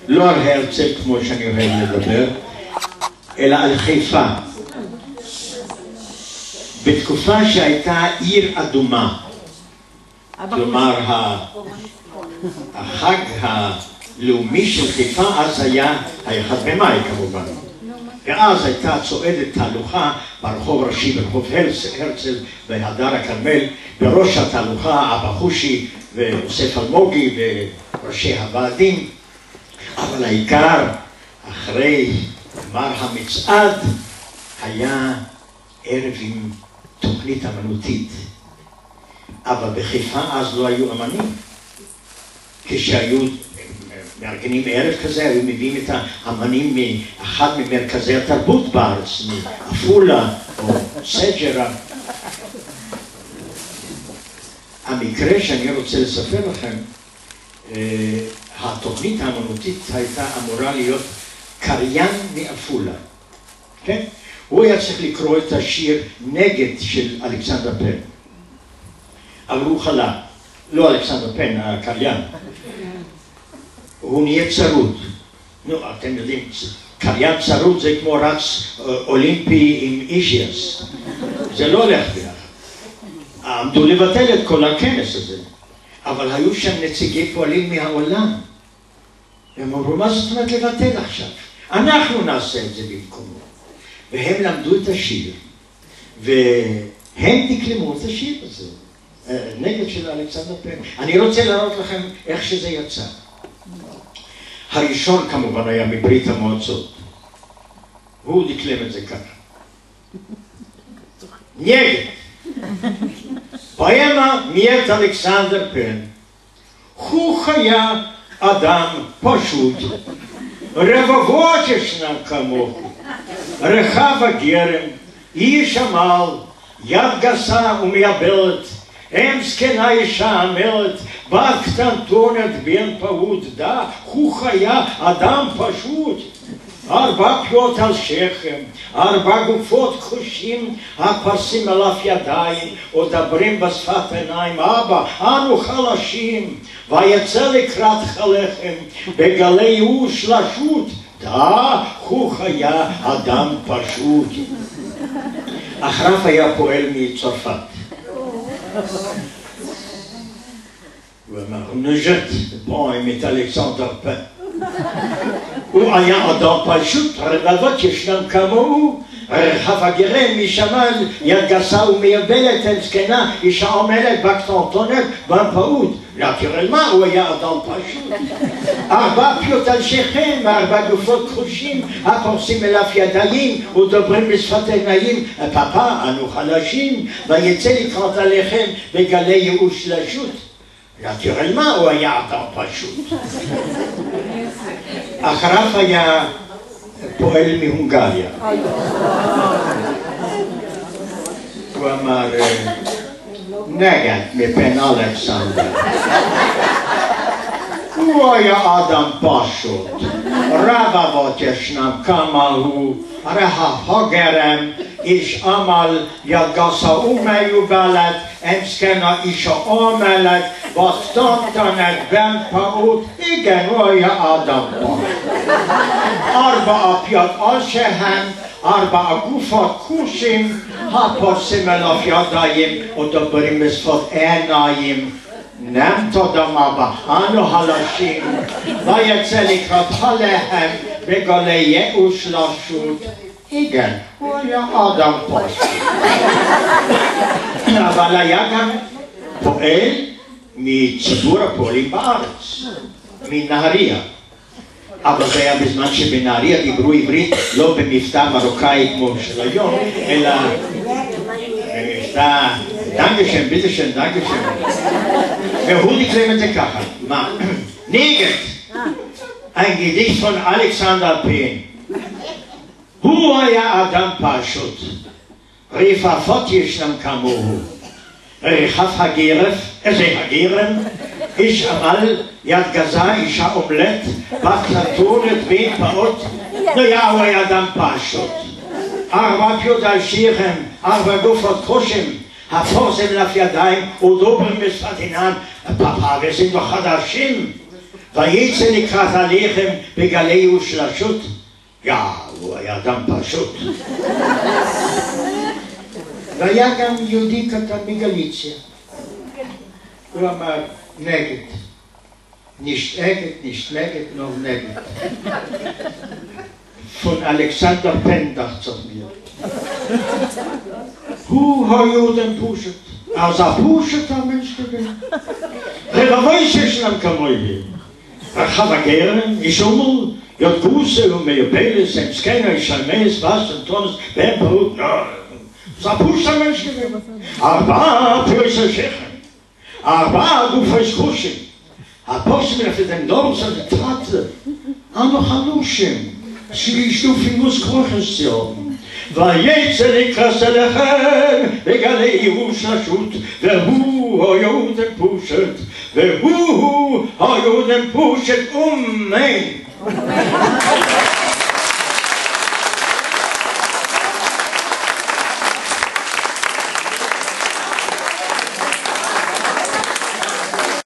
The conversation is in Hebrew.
לא על הרצל כמו שאני אוהב לדבר, אלא על חיפה. בתקופה שהייתה עיר אדומה, כלומר החג הלאומי של חיפה אז היה ה-1 במאי כמובן. ואז הייתה צועדת תהלוכה ברחוב ראשי, ברחוב הרצל והדר הכרמל, בראש התהלוכה אבא חושי ויוסף אלמוגי וראשי הוועדים. אבל העיקר, אחרי גמר המצעד, היה ערב עם תוכנית אמנותית. אבל בחיפה אז לא היו אמנים. כשהיו מארגנים ערב כזה, היו מביאים את האמנים מאחד ממרכזי התרבות בארץ, מאפולה או סג'רה. המקרה שאני רוצה לספר לכם, התוכנית האמנותית הייתה אמורה להיות קריין מאפולה. כן? הוא היה צריך לקרוא את השיר נגד של אלכסנדר פן. אבל הוא חלה. לא אלכסנדר פן, הקריין. הוא נהיה צרוד. נו, אתם יודעים, קריין צרוד זה כמו רץ אולימפי עם אישיאס. זה לא הולך ביחד. עמדו לבטל את כל הכנס הזה. אבל היו שם נציגי פועלים מהעולם. הם אמרו, מה זאת אומרת לבטל עכשיו? אנחנו נעשה את זה במקומו. והם למדו את השיר, והם תקלמו את השיר הזה, נגד של אלכסנדר פן. אני רוצה להראות לכם איך שזה יצא. הראשון כמובן היה מברית המועצות. הוא דקלם את זה ככה. נגד. פואמה מאת אלכסנדר פן. הוא היה אדם פשוט. רבבות ישנם כמוהו. רחב הגרם, איש עמל, יד גסה ומייבלת, אם זקנה אישה עמלת, בת קטנטונת בן פעוט, דע, הוא היה אדם פשוט. 4 פיות על שכם, 4 גופות כחושים, הפרסים עליו ידיים, ודברים בשפת עיניים, אבא, אנו חלשים, ויצא לקראת חלכם, בגלי ייאוש לשוט, דע, הוא היה אדם פשוט. אחריו היה פועל מצרפת. הוא אמר, נג'ת, פועם את אלכסנדר פן. הוא היה אדם פשוט, רבבות ישנם כמוהו, רחב הגרם, איש עמל, יד גסה ומייבלת, אם זקנה, אישה עמלת, בת קטנטונת, בן פעוט. תראה מה, הוא היה אדם פשוט. 4 פיות על שכם, 4 גופות כחושים, הפורסים אליו ידיים, ודוברים בשפת עיניים, פאפה, אנו חלשים, ויצא לקראת עליכם בגלי ייאוש לשוט. תראה מה, הוא היה אדם פשוט. אחריו היה פועל מהונגריה. הוא אמר, נגד מפן אלכסנדר. הוא היה אדם פשוט. רבבות ישנם כמוהו, רחב הגרם, איש עמל, יד גסה ומיובלת, אם זקנה אישה עמלת, בת קטנטונת בן פעוט, igen, הוא היה אדם פשוט. 4 פיות על שכם, 4 גופות כחושים, הפורסים אליו ידיים ודוברים בשפת עיניים. נם תודם אבא, אנו חלשים, ויצא לקראת חלכם בגלי ייאוש לשוט. igen, הוא היה אדם פשוט. אבל היה גם פועל מציבור הפועלים בארץ, מנהריה. אבל זה היה בזמן שבנהריה דיברו עברית לא במבטא מרוקאי כמו של היום, אלא במבטא דנגשם, ביטשם, דנגשם. והוא נקראים את זה ככה. מה? נגד! ein Gedicht von Alexander Pehn. הוא היה אדם פשוט. רבבות ישנם כמוהו. רחב הגרם, איש עמל, יד גסה, אישה עמלת, בת קטנטונת בן פעוט. הוא היה אדם פשוט. 4 פיות על שכם, 4 גופות כחושים, הפורסים אליו ידיים ודוברים בשפת עיניים. פאפה, wir sind doch חדשים. ויצא לקראת הלחם בגלי ושלשות. הוא היה אדם פשוט. והיה גם יהודי קטן מגליציה. הוא אמר נגד. nicht noch negt. Von Alexander Penn dachte ich mir. Hat Juden pushet. Als pushet am Mensch gewinnt. Weiß ich am Kamoy. Habe gerne, ich Jod Guse und Meopeles, Skena, Schalmes, was und Tones, Bemperut, pushet am Mensch gewinnt. Aber für Schechen. Aber du fährst kuschen. הפוסק מלפתן דורס על תחת אנו חלושים שישטוף פינוס כרוכסציון ויצא לקראת הלחם בגלי ייאוש השוט והוא היהודם פושט אמן